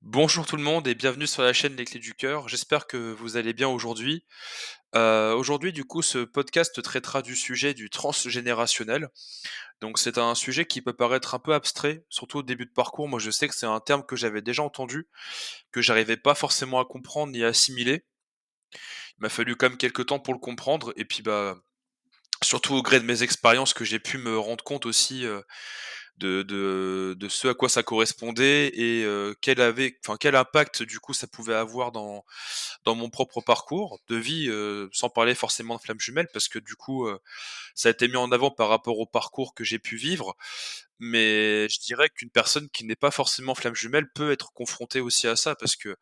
Bonjour tout le monde et bienvenue sur la chaîne Les Clés du Cœur. J'espère que vous allez bien aujourd'hui. Aujourd'hui, du coup, ce podcast traitera du sujet du transgénérationnel. Donc, c'est un sujet qui peut paraître un peu abstrait, surtout au début de parcours. Moi, je sais que c'est un terme que j'avais déjà entendu, que j'arrivais pas forcément à comprendre ni à assimiler. Il m'a fallu quand même quelques temps pour le comprendre. Et puis, bah, surtout au gré de mes expériences, que j'ai pu me rendre compte aussi de ce à quoi ça correspondait et quel impact du coup ça pouvait avoir dans mon propre parcours de vie, sans parler forcément de flammes jumelles parce que du coup, ça a été mis en avant par rapport au parcours que j'ai pu vivre. Mais je dirais qu'une personne qui n'est pas forcément flamme jumelle peut être confrontée aussi à ça parce que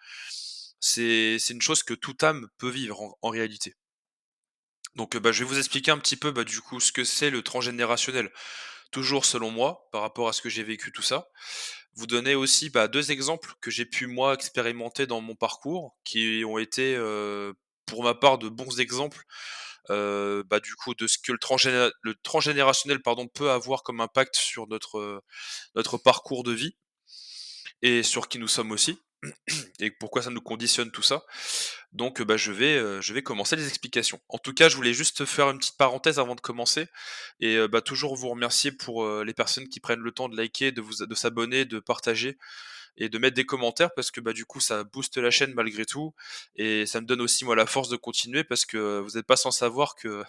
c'est une chose que toute âme peut vivre en réalité. Donc, bah, je vais vous expliquer un petit peu, bah, du coup, ce que c'est le transgénérationnel. Toujours selon moi, par rapport à ce que j'ai vécu, tout ça. Vous donner aussi, bah, 2 exemples que j'ai pu moi expérimenter dans mon parcours, qui ont été, pour ma part de bons exemples, bah, du coup de ce que le transgénérationnel pardon, peut avoir comme impact sur notre parcours de vie et sur qui nous sommes aussi et pourquoi ça nous conditionne tout ça. Donc, bah, je vais commencer les explications. En tout cas, je voulais juste faire une petite parenthèse avant de commencer et bah, toujours vous remercier pour, les personnes qui prennent le temps de liker, de s'abonner, de partager et de mettre des commentaires parce que, bah, du coup, ça booste la chaîne malgré tout et ça me donne aussi, moi, la force de continuer parce que vous êtes pas sans savoir que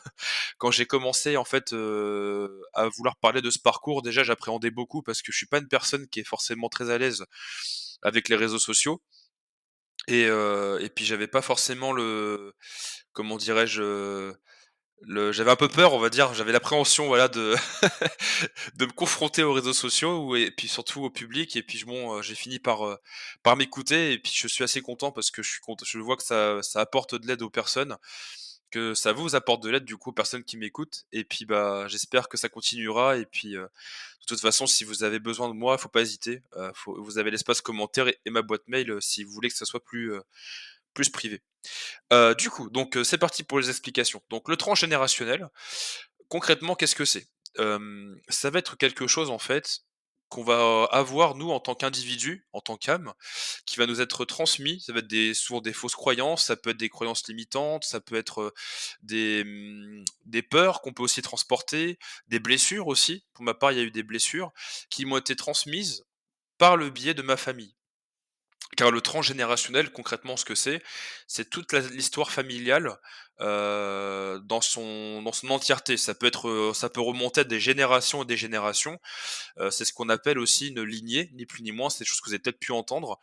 quand j'ai commencé, en fait, à vouloir parler de ce parcours, déjà, j'appréhendais beaucoup parce que je suis pas une personne qui est forcément très à l'aise avec les réseaux sociaux et puis j'avais pas forcément comment dirais-je? J'avais un peu peur, on va dire, j'avais l'appréhension, voilà, de de me confronter aux réseaux sociaux ou et puis surtout au public et puis bon, j'ai fini par m'écouter et puis je suis assez content parce que je vois que ça apporte de l'aide aux personnes, que ça vous apporte de l'aide du coup aux personnes qui m'écoutent et puis, bah, j'espère que ça continuera et puis, de toute façon, si vous avez besoin de moi, faut pas hésiter, vous avez l'espace commentaire et ma boîte mail, si vous voulez que ça soit plus privé. Du coup, donc c'est parti pour les explications. Donc le transgénérationnel, concrètement, qu'est-ce que c'est? Ça va être quelque chose, en fait, qu'on va avoir nous en tant qu'individu, en tant qu'âme, qui va nous être transmis. Ça va être souvent des fausses croyances, ça peut être des croyances limitantes, ça peut être, des peurs qu'on peut aussi transporter, des blessures aussi. Pour ma part, il y a eu des blessures qui m'ont été transmises par le biais de ma famille. Car le transgénérationnel, concrètement, ce que c'est toute l'histoire familiale, dans son entièreté. Ça peut remonter à des générations et des générations. C'est ce qu'on appelle aussi une lignée, ni plus ni moins, c'est des choses que vous avez peut-être pu entendre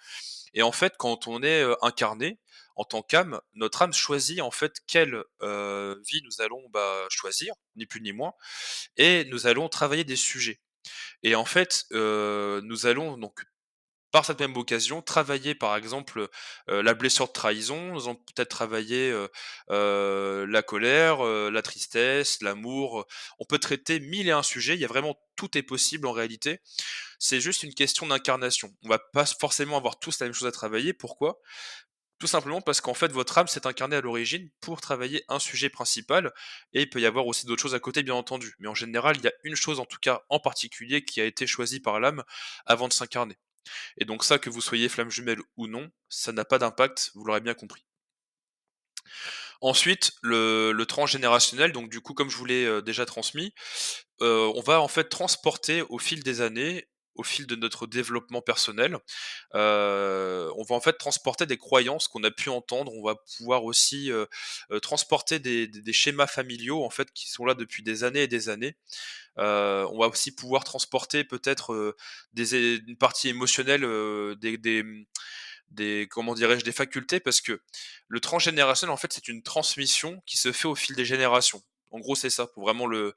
et en fait, quand on est, incarné en tant qu'âme, notre âme choisit, en fait, quelle, vie nous allons, bah, choisir, ni plus ni moins et nous allons travailler des sujets et en fait, nous allons donc par cette même occasion, travailler par exemple, la blessure de trahison, nous allons peut-être travailler, la colère, la tristesse, l'amour, on peut traiter 1000 et un sujets, il y a vraiment tout est possible en réalité. C'est juste une question d'incarnation. On va pas forcément avoir tous la même chose à travailler. Pourquoi? Tout simplement parce qu'en fait, votre âme s'est incarnée à l'origine pour travailler un sujet principal et il peut y avoir aussi d'autres choses à côté, bien entendu. Mais en général, il y a une chose, en tout cas en particulier, qui a été choisie par l'âme avant de s'incarner. Et donc ça, que vous soyez flamme jumelle ou non, ça n'a pas d'impact, vous l'aurez bien compris. Ensuite, le transgénérationnel, donc du coup, comme je vous l'ai, déjà transmis, on va en fait transporter au fil des années, au fil de notre développement personnel, on va en fait transporter des croyances qu'on a pu entendre. On va pouvoir aussi, transporter des schémas familiaux en fait qui sont là depuis des années et des années. On va aussi pouvoir transporter peut-être, une partie émotionnelle, des comment dirais-je? Des facultés parce que le transgénérationnel, en fait, c'est une transmission qui se fait au fil des générations. En gros, c'est ça, pour vraiment le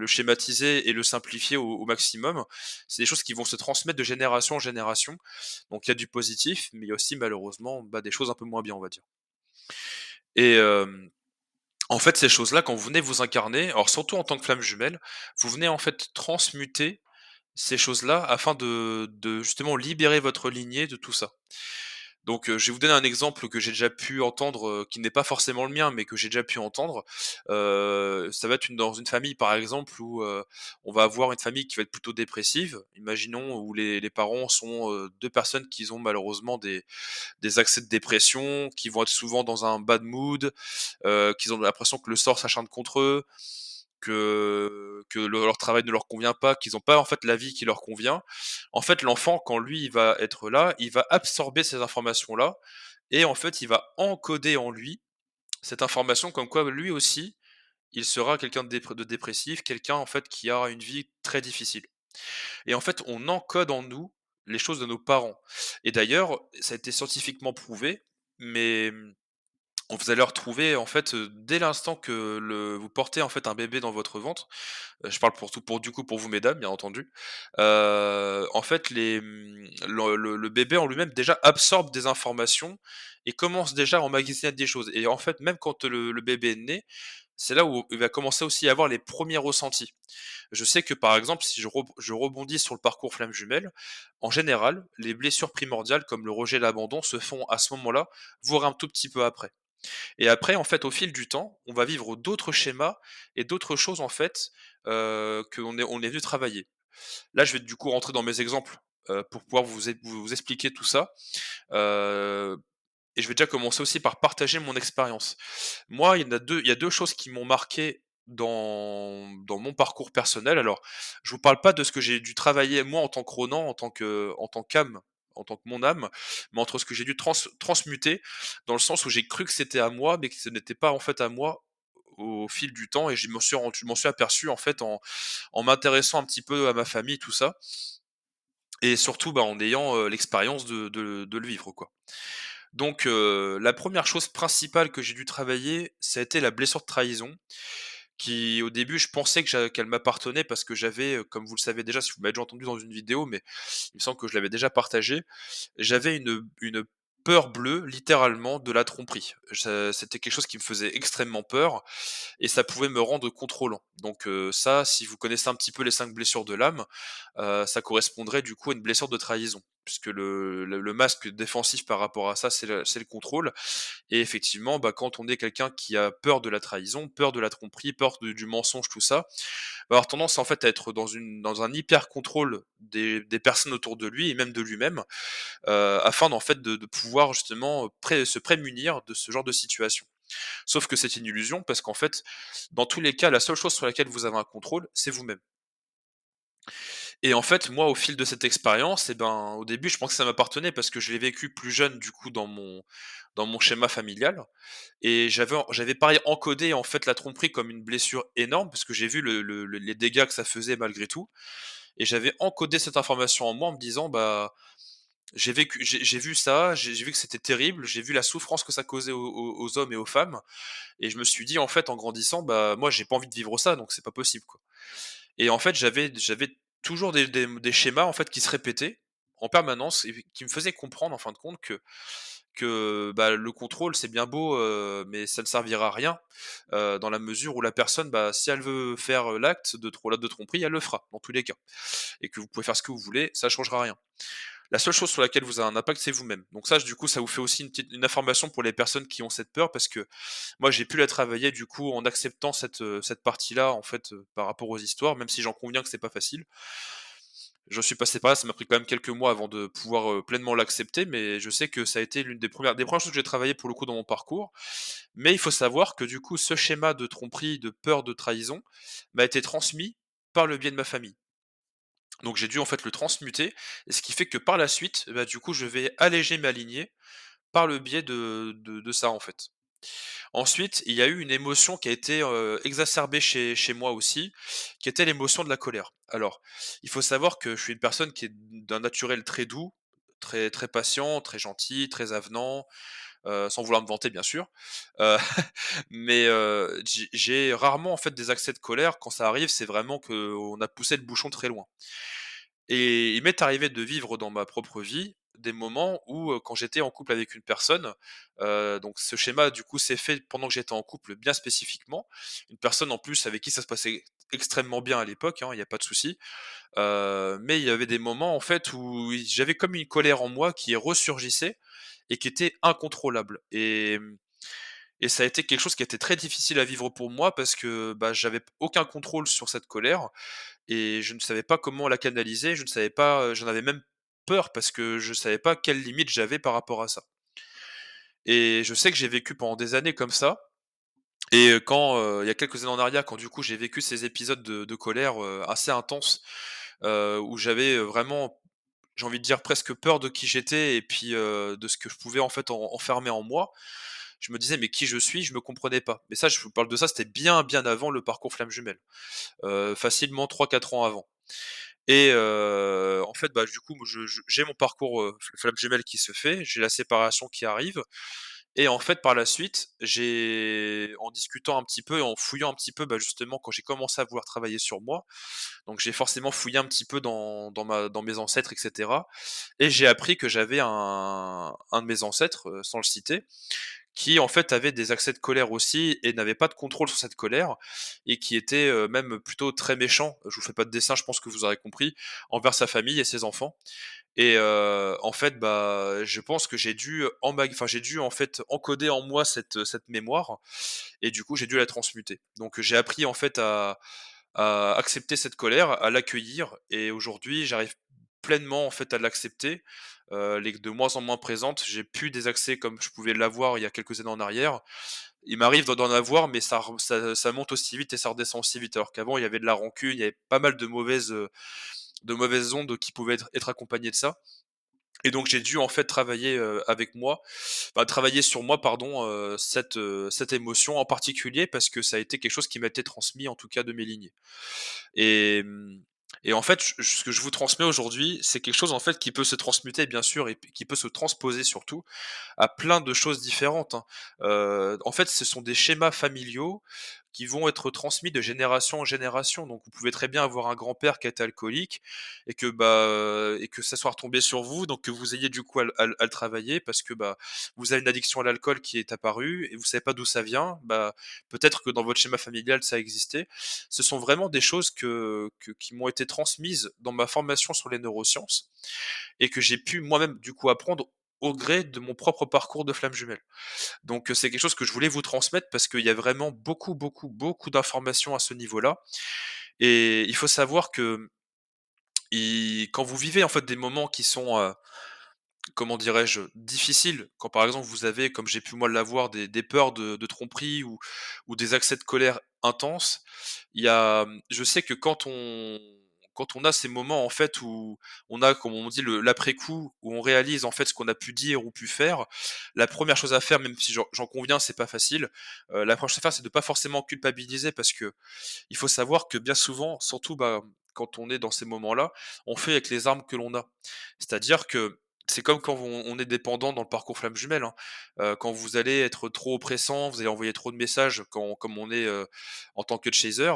schématiser et le simplifier au maximum. C'est des choses qui vont se transmettre de génération en génération. Donc il y a du positif, mais il y a aussi malheureusement, bah, des choses un peu moins bien, on va dire. Et en fait, ces choses-là, quand vous venez vous incarner, alors surtout en tant que flamme jumelle, vous venez en fait transmuter ces choses-là afin de justement libérer votre lignée de tout ça. Donc, je vais vous donner un exemple que j'ai déjà pu entendre, qui n'est pas forcément le mien, mais que j'ai déjà pu entendre. Ça va être dans une famille, par exemple, où, on va avoir une famille qui va être plutôt dépressive. Imaginons où les parents sont, 2 personnes qui ont malheureusement des accès de dépression, qui vont être souvent dans un bad mood, qu'ils ont l'impression que le sort s'acharne contre eux, que leur travail ne leur convient pas, qu'ils ont pas, en fait, la vie qui leur convient. En fait, l'enfant, quand lui, il va être là, il va absorber ces informations-là et en fait, il va encoder en lui cette information comme quoi lui aussi, il sera quelqu'un de dépressif, quelqu'un, en fait, qui a une vie très difficile et en fait, on encode en nous les choses de nos parents et d'ailleurs, ça a été scientifiquement prouvé, mais vous allez retrouver, en fait, dès l'instant que vous portez, en fait, un bébé dans votre ventre. Je parle du coup pour vous mesdames, bien entendu. En fait le bébé en lui-même déjà absorbe des informations et commence déjà à emmagasiner des choses et en fait même quand le bébé est né, c'est là où il va commencer aussi à avoir les premiers ressentis. Je sais que par exemple si je rebondis sur le parcours flamme jumelle, en général, les blessures primordiales comme le rejet et l'abandon se font à ce moment-là, voire un tout petit peu après. Et après, en fait, au fil du temps, on va vivre d'autres schémas et d'autres choses, en fait, qu'on est venu travailler. Là, je vais du coup rentrer dans mes exemples, pour pouvoir vous expliquer tout ça, heu et je vais déjà commencer aussi par partager mon expérience. Moi, il y a 2 choses qui m'ont marqué dans mon parcours personnel. Alors, je vous parle pas de ce que j'ai dû travailler moi en tant que Ronan, en tant qu'âme, en tant que mon âme, mais entre ce que j'ai dû transmuter, dans le sens où j'ai cru que c'était à moi, mais que ce n'était pas en fait à moi au fil du temps et je m'en suis aperçu en fait en m'intéressant un petit peu à ma famille, tout ça et surtout, bah, en ayant, l'expérience de le vivre, quoi. Donc, la première chose principale que j'ai dû travailler, ça a été la blessure de trahison, qui au début je pensais qu'elle m'appartenait parce que j'avais, comme vous le savez déjà, si vous m'avez déjà entendu dans une vidéo, mais il me semble que je l'avais déjà partagé, j'avais une peur bleue, littéralement, de la tromperie. C'était quelque chose qui me faisait extrêmement peur et ça pouvait me rendre contrôlant. Donc, ça, si vous connaissez un petit peu les 5 blessures de l'âme, ça correspondrait du coup à une blessure de trahison. Puisque le masque défensif par rapport à ça, c'est le contrôle et effectivement, bah, quand on est quelqu'un qui a peur de la trahison, peur de la tromperie, peur du mensonge, tout ça, va avoir tendance en fait à être dans un hyper contrôle des personnes autour de lui et même de lui-même, afin d'en fait de pouvoir justement, se prémunir de ce genre de situation. Sauf que c'est une illusion parce qu'en fait, dans tous les cas, la seule chose sur laquelle vous avez un contrôle, c'est vous-même. Et en fait, moi, au fil de cette expérience, et ben, au début, je pensais que ça m'appartenait parce que je l'ai vécu plus jeune, du coup, dans mon schéma familial. Et j'avais pareil encodé, en fait, la tromperie comme une blessure énorme parce que j'ai vu les dégâts que ça faisait malgré tout. Et j'avais encodé cette information en moi en me disant, bah, j'ai vu ça, j'ai vu que c'était terrible, j'ai vu la souffrance que ça causait aux hommes et aux femmes. Et je me suis dit, en fait, en grandissant, bah, moi, j'ai pas envie de vivre ça, donc c'est pas possible, quoi. Et en fait, j'avais toujours des schémas, en fait, qui se répétaient en permanence et qui me faisaient comprendre, en fin de compte, bah, le contrôle, c'est bien beau, mais ça ne servira à rien, dans la mesure où la personne, bah, si elle veut faire, l'acte de tromperie, elle le fera, dans tous les cas. Et que vous pouvez faire ce que vous voulez, ça ne changera rien. La seule chose sur laquelle vous avez un impact, c'est vous-même. Donc ça, du coup, ça vous fait aussi une information pour les personnes qui ont cette peur parce que moi, j'ai pu la travailler du coup en acceptant cette partie-là, en fait, par rapport aux histoires, même si j'en conviens que c'est pas facile. Je suis passé par là, ça m'a pris quand même quelques mois avant de pouvoir, pleinement l'accepter, mais je sais que ça a été l'une des premières choses que j'ai travaillé pour le coup dans mon parcours. Mais il faut savoir que du coup, ce schéma de tromperie, de peur de trahison, m'a été transmis par le biais de ma famille. Donc j'ai dû en fait le transmuter et ce qui fait que par la suite, bah, du coup, je vais alléger ma lignée par le biais de ça, en fait. Ensuite, il y a eu une émotion qui a été, exacerbée chez moi aussi, qui était l'émotion de la colère. Alors, il faut savoir que je suis une personne qui est d'un naturel très doux, très patient, très gentil, très avenant, sans vouloir me vanter bien sûr. Heu, mais, j'ai rarement en fait des accès de colère. Quand ça arrive, c'est vraiment qu'on a poussé le bouchon très loin. Et il m'est arrivé de vivre dans ma propre vie des moments où, quand j'étais en couple avec une personne, donc ce schéma du coup s'est fait pendant que j'étais en couple bien spécifiquement. Une personne en plus avec qui ça se passait extrêmement bien à l'époque, hein, il y a pas de souci. Mais il y avait des moments en fait où j'avais comme une colère en moi qui ressurgissait et qui était incontrôlable et ça a été quelque chose qui a été très difficile à vivre pour moi parce que, bah, j'avais aucun contrôle sur cette colère et je ne savais pas comment la canaliser. Je ne savais pas, j'en avais même peur parce que je savais pas quelles limites j'avais par rapport à ça et je sais que j'ai vécu pendant des années comme ça et quand, il y a quelques années en arrière, quand du coup j'ai vécu ces épisodes de colère, assez intenses, où j'avais, vraiment, j'ai envie de dire presque peur de qui j'étais et puis, de ce que je pouvais en fait enfermer en moi. Je me disais: «Mais qui je suis?» Je me comprenais pas. Mais ça, je vous parle de ça, c'était bien, bien avant le parcours Flamme Jumelle, facilement 3-4 ans avant et en fait, bah, du coup, j'ai mon parcours, Flamme Jumelle qui se fait, j'ai la séparation qui arrive et en fait, par la suite, j'ai en discutant un petit peu et en fouillant un petit peu, bah, justement, quand j'ai commencé à vouloir travailler sur moi, donc j'ai forcément fouillé un petit peu dans mes ancêtres et cetera et j'ai appris que j'avais un de mes ancêtres, sans le citer, qui en fait avait des accès de colère aussi et n'avait pas de contrôle sur cette colère et qui était, même plutôt très méchant, je vous fais pas de dessin, je pense que vous aurez compris, envers sa famille et ses enfants et en fait, bah, je pense que j'ai dû en fait encoder en moi cette mémoire et du coup, j'ai dû la transmuter. Donc j'ai appris en fait à accepter cette colère, à l'accueillir et aujourd'hui, j'arrive pleinement en fait à l'accepter. Elle est de moins en moins présente. J'ai plus des accès comme je pouvais l'avoir il y a quelques années en arrière. Il m'arrive d'en avoir, mais ça monte aussi vite et ça redescend aussi vite. Alors qu'avant, il y avait de la rancune, il y avait pas mal de mauvaises ondes qui pouvaient être accompagnées de ça. Et donc j'ai dû en fait travailler, avec moi, bah, travailler sur moi pardon, cette émotion en particulier parce que ça a été quelque chose qui m'a été transmis en tout cas de mes lignées. Et et en fait, ce que je vous transmets aujourd'hui, c'est quelque chose en fait qui peut se transmuter bien sûr et qui peut se transposer surtout à plein de choses différentes, hein. En fait, ce sont des schémas familiaux qui vont être transmis de génération en génération. Donc vous pouvez très bien avoir un grand-père qui a été alcoolique et que, bah, et que ça soit retombé sur vous, donc que vous ayez du coup à le travailler parce que, bah, vous avez une addiction à l'alcool qui est apparue et vous savez pas d'où ça vient. Bah, peut-être que dans votre schéma familial, ça existait. Ce sont vraiment des choses qui m'ont été transmises dans ma formation sur les neurosciences et que j'ai pu moi-même du coup apprendre au gré de mon propre parcours de flamme jumelle. Donc, c'est quelque chose que je voulais vous transmettre parce qu'il y a vraiment beaucoup, beaucoup, beaucoup d'informations à ce niveau-là et il faut savoir que quand vous vivez en fait des moments qui sont, comment dirais-je? Difficiles, quand par exemple vous avez, comme j'ai pu moi l'avoir, des peurs de tromperie ou des accès de colère intenses, je sais que quand on a ces moments en fait où on a, comme on dit, l'après coup, où on réalise en fait ce qu'on a pu dire ou pu faire, la première chose à faire, même si j'en conviens, c'est pas facile, la première chose à faire, c'est de pas forcément culpabiliser parce que il faut savoir que bien souvent, surtout, bah, quand on est dans ces moments-là, on fait avec les armes que l'on a. C'est-à-dire que c'est comme quand on est dépendant dans le parcours flamme jumelle, hein. Quand vous allez être trop oppressant, vous allez envoyer trop de messages comme on est, en tant que chaser,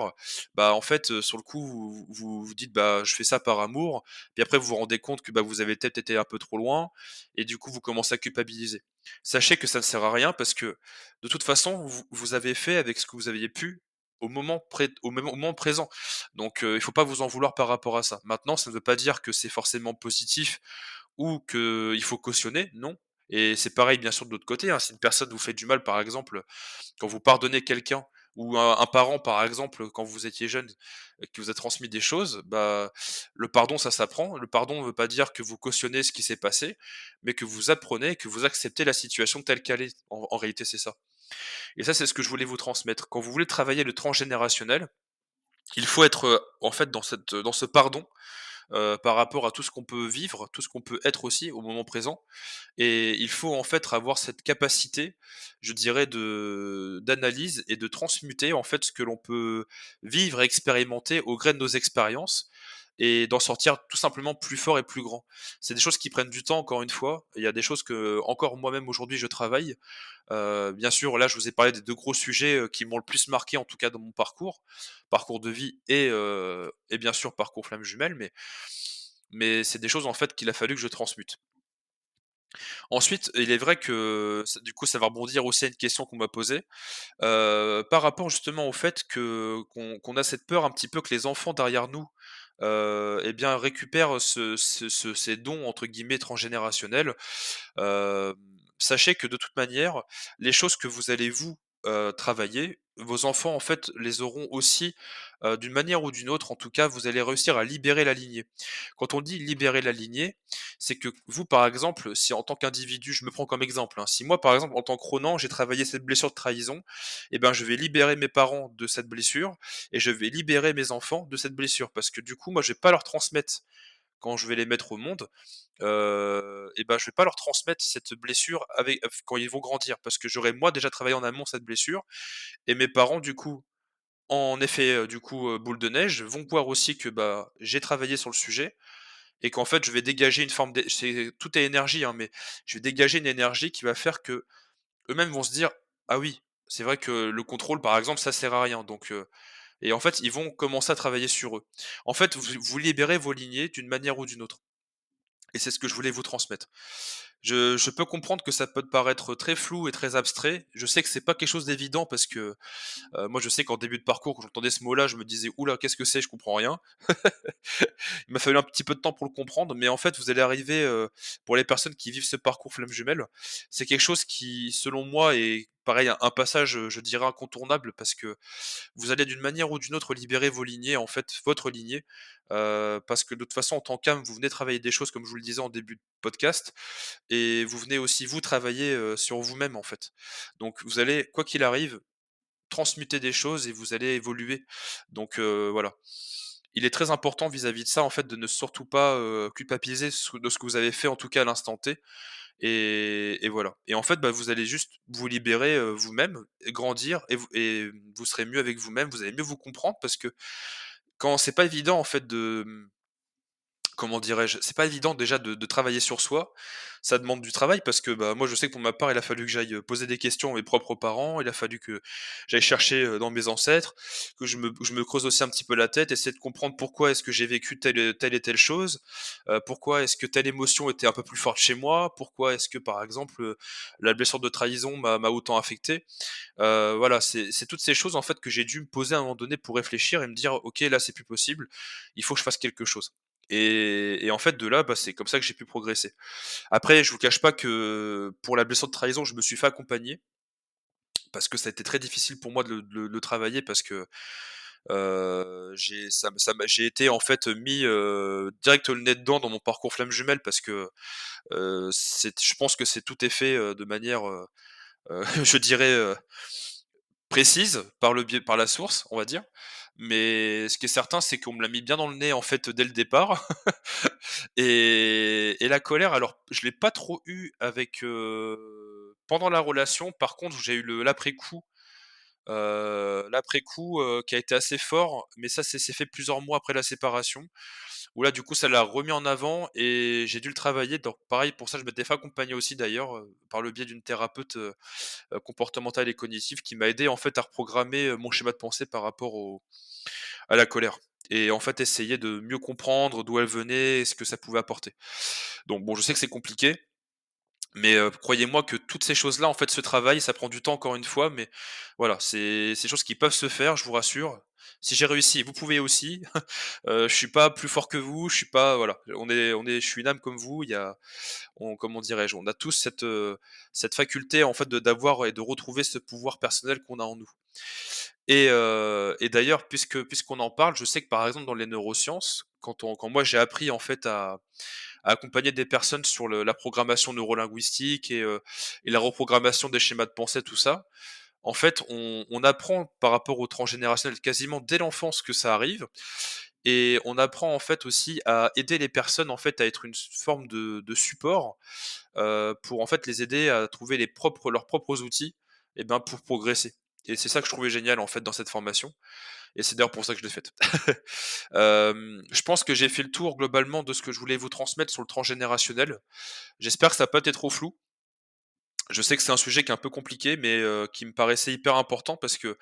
bah, en fait, sur le coup, vous dites: «Bah, je fais ça par amour», puis après vous vous rendez compte que, bah, vous avez peut-être été un peu trop loin et du coup, vous commencez à culpabiliser. Sachez que ça ne sert à rien parce que, de toute façon, vous avez fait avec ce que vous aviez pu au moment présent. Donc, il faut pas vous en vouloir par rapport à ça. Maintenant, ça ne veut pas dire que c'est forcément positif ou qu'il faut cautionner, non. Et c'est pareil bien sûr de l'autre côté, hein. Si une personne vous fait du mal, par exemple, quand vous pardonnez quelqu'un ou un parent, par exemple, quand vous étiez jeune, qui vous a transmis des choses, bah, le pardon, ça s'apprend. Le pardon ne veut pas dire que vous cautionnez ce qui s'est passé, mais que vous apprenez, que vous acceptez la situation telle qu'elle est. En réalité, c'est ça. Et ça, c'est ce que je voulais vous transmettre. Quand vous voulez travailler le transgénérationnel, il faut être, en fait, dans ce pardon, par rapport à tout ce qu'on peut vivre, tout ce qu'on peut être aussi au moment présent et il faut, en fait, avoir cette capacité, je dirais, d'analyse et de transmuter, en fait, ce que l'on peut vivre et expérimenter au gré de nos expériences et d'en sortir tout simplement plus fort et plus grand. C'est des choses qui prennent du temps, encore une fois. Il y a des choses que, encore moi-même aujourd'hui, je travaille. Bien sûr, là, je vous ai parlé des 2 gros sujets, qui m'ont le plus marqué, en tout cas dans mon parcours de vie et bien sûr parcours flamme jumelle, mais c'est des choses, en fait, qu'il a fallu que je transmute. Ensuite, il est vrai que ça du coup, ça va rebondir aussi à une question qu'on m'a posée, par rapport justement au fait qu'on a cette peur un petit peu que les enfants derrière nous, et bien récupèrent ces «dons» entre guillemets transgénérationnels. sachez que de toute manière, les choses que vous allez travailler, vos enfants en fait les auront aussi, d'une manière ou d'une autre. En tout cas, vous allez réussir à libérer la lignée. Quand on dit libérer la lignée, c'est que vous, par exemple, si en tant qu'individu, je me prends comme exemple, hein, si moi, par exemple, en tant que Ronan, j'ai travaillé cette blessure de trahison, et ben, je vais libérer mes parents de cette blessure et je vais libérer mes enfants de cette blessure. Parce que du coup, moi, je vais pas leur transmettre quand je vais les mettre au monde, et ben, je vais pas leur transmettre cette blessure avec quand ils vont grandir. Parce que j'aurais moi déjà travaillé en amont cette blessure et mes parents du coup, en effet, boule de neige, vont voir aussi que, bah, j'ai travaillé sur le sujet et qu'en fait je vais dégager une forme tout est énergie, hein, mais je vais dégager une énergie qui va faire que eux mêmes vont se dire: «Ah oui, c'est vrai que le contrôle par exemple ça sert à rien», et en fait ils vont commencer à travailler sur eux. En fait, vous libérez vos lignées d'une manière ou d'une autre et c'est ce que je voulais vous transmettre. Je peux comprendre que ça peut te paraître très flou et très abstrait. Je sais que c'est pas quelque chose d'évident parce que, moi je sais qu'en début de parcours quand j'entendais ce mot-là, je me disais: «Ouh là, qu'est-ce que c'est? Je comprends rien». Il m'a fallu un petit peu de temps pour le comprendre, mais en fait, vous allez arriver, pour les personnes qui vivent ce parcours flamme jumelle, c'est quelque chose qui, selon moi, est pareil, un passage, je dirais incontournable parce que vous allez d'une manière ou d'une autre libérer vos lignées, en fait, votre lignée, parce que de toute façon, en tant qu'âme, vous venez travailler des choses, comme je vous le disais en début de podcast et vous venez aussi, vous, travailler, sur vous-même, en fait. Donc vous allez, quoi qu'il arrive, transmuter des choses et vous allez évoluer. Donc voilà. Il est très important vis-à-vis de ça, en fait, de ne surtout pas, culpabiliser de ce que vous avez fait, en tout cas à l'instant T et voilà et en fait, bah, vous allez juste vous libérer, vous-même et grandir et vous serez mieux avec vous-même, vous allez mieux vous comprendre parce que quand c'est pas évident, en fait, comment dirais-je? C'est pas évident déjà de travailler sur soi. Ça demande du travail parce que, bah, moi je sais que pour ma part, il a fallu que j'aille, poser des questions à mes propres parents. Il a fallu que j'aille chercher, dans mes ancêtres, que je me creuse aussi un petit peu la tête, essayer de comprendre pourquoi est-ce que j'ai vécu telle et telle chose, pourquoi est-ce que telle émotion était un peu plus forte chez moi, pourquoi est-ce que par exemple, la blessure de trahison m'a autant affecté. Voilà, c'est toutes ces choses en fait que j'ai dû me poser à un moment donné pour réfléchir et me dire: «OK, là c'est plus possible, il faut que je fasse quelque chose». Et en fait de là, bah, c'est comme ça que j'ai pu progresser. Après je vous cache pas que pour la blessure de trahison, je me suis fait accompagner parce que ça a été très difficile pour moi de le travailler parce que, j'ai été en fait mis, direct le nez dedans dans mon parcours flamme jumelle parce que, je pense que c'est tout est fait, de manière, je dirais, précise par la source, on va dire. Mais ce qui est certain, c'est qu'on me l'a mis bien dans le nez, en fait, dès le départ. Et la colère, alors, je l'ai pas trop eu avec, pendant la relation. Par contre, j'ai eu l'après coup, qui a été assez fort, mais ça, c'est s'est fait plusieurs mois après la séparation, où là, du coup, ça l'a remis en avant et j'ai dû le travailler. Donc pareil, pour ça, je m'étais fait accompagner aussi d'ailleurs, par le biais d'une thérapeute, comportementale et cognitive qui m'a aidé en fait à reprogrammer, mon schéma de pensée par rapport à la colère et en fait essayer de mieux comprendre d'où elle venait et ce que ça pouvait apporter. Donc bon, je sais que c'est compliqué, mais croyez-moi que toutes ces choses-là en fait se travaillent, ça prend du temps encore une fois, mais voilà, c'est des choses qui peuvent se faire, je vous rassure. Si j'ai réussi, vous pouvez aussi. Je suis pas plus fort que vous, je suis pas voilà, je suis une âme comme vous, il y a comment dirais-je? On a tous cette faculté en fait de d'avoir et de retrouver ce pouvoir personnel qu'on a en nous. Et d'ailleurs puisqu'on en parle, je sais que par exemple dans les neurosciences, quand moi j'ai appris en fait à accompagner des personnes sur la programmation neurolinguistique et la reprogrammation des schémas de pensée, tout ça, en fait on apprend par rapport au transgénérationnel quasiment dès l'enfance que ça arrive et on apprend en fait aussi à aider les personnes en fait à être une forme de support, pour en fait les aider à trouver leurs propres outils et ben, pour progresser et c'est ça que je trouvais génial en fait dans cette formation et c'est d'ailleurs pour ça que je l'ai faite. Je pense que j'ai fait le tour globalement de ce que je voulais vous transmettre sur le transgénérationnel. J'espère que ça a pas été trop flou. Je sais que c'est un sujet qui est un peu compliqué mais qui me paraissait hyper important parce que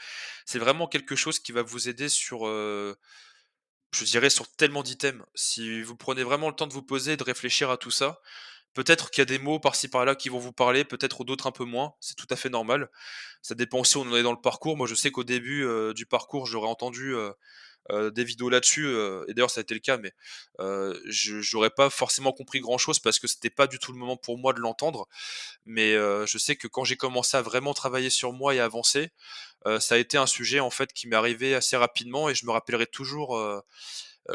c'est vraiment quelque chose qui va vous aider sur, je dirais sur tellement d'items. Si vous prenez vraiment le temps de vous poser, de réfléchir à tout ça, peut-être qu'il y a des mots par-ci par-là qui vont vous parler, peut-être d'autres un peu moins, c'est tout à fait normal. Ça dépend aussi où on en est dans le parcours. Moi, je sais qu'au début, du parcours, j'aurais entendu, des vidéos là-dessus, et d'ailleurs ça a été le cas, mais j'aurais pas forcément compris grand-chose parce que c'était pas du tout le moment pour moi de l'entendre. Mais je sais que quand j'ai commencé à vraiment travailler sur moi et avancer, ça a été un sujet en fait qui m'est arrivé assez rapidement et je me rappellerai toujours,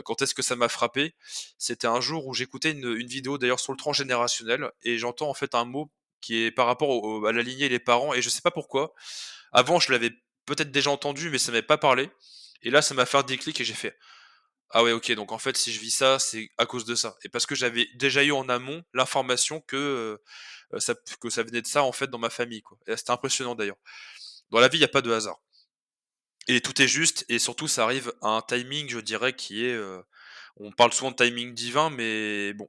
quand est-ce que ça m'a frappé. C'était un jour où j'écoutais une vidéo d'ailleurs sur le transgénérationnel et j'entends en fait un mot qui est par rapport à la lignée les parents et je sais pas pourquoi. Avant je l'avais peut-être déjà entendu mais ça m'avait pas parlé et là ça m'a fait un déclic et j'ai fait: «Ah ouais OK, donc en fait si je vis ça, c'est à cause de ça» et parce que j'avais déjà eu en amont l'information que ça venait de ça en fait dans ma famille quoi et c'était impressionnant d'ailleurs. Dans la vie, il y a pas de hasard et tout est juste et surtout ça arrive à un timing, je dirais, qui est, on parle souvent de timing divin, mais bon,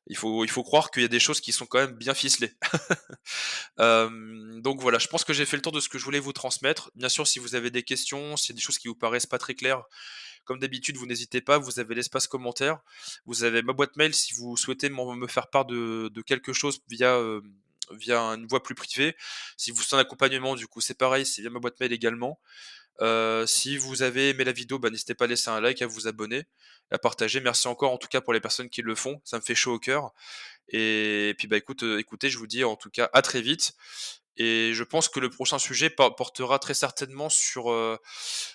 il faut croire qu'il y a des choses qui sont quand même bien ficelées. Donc voilà, je pense que j'ai fait le tour de ce que je voulais vous transmettre. Bien sûr, si vous avez des questions, s'il y a des choses qui vous paraissent pas très claires, comme d'habitude, vous n'hésitez pas, vous avez l'espace commentaire. Vous avez ma boîte mail si vous souhaitez me faire part de quelque chose via une voie plus privée. Si vous souhaitez un accompagnement, du coup, c'est pareil, c'est via ma boîte mail également. Si vous avez aimé la vidéo, bah, n'hésitez pas à laisser un like, à vous abonner, à partager. Merci encore en tout cas pour les personnes qui le font, ça me fait chaud au cœur et puis, bah, écoutez, je vous dis en tout cas à très vite et je pense que le prochain sujet portera très certainement sur,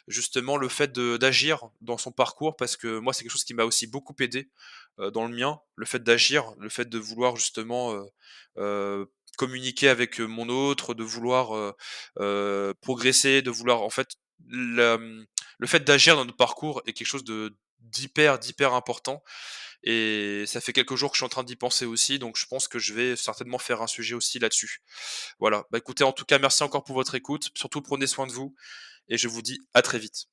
justement le fait d'agir dans son parcours parce que moi, c'est quelque chose qui m'a aussi beaucoup aidé, dans le mien. Le fait d'agir, le fait de vouloir justement, communiquer avec, mon autre, de vouloir, progresser, de vouloir en fait le fait d'agir dans notre parcours est quelque chose d'hyper important et ça fait quelques jours que je suis en train d'y penser aussi, donc je pense que je vais certainement faire un sujet aussi là-dessus. Voilà, bah, écoutez, en tout cas, merci encore pour votre écoute. Surtout prenez soin de vous et je vous dis à très vite.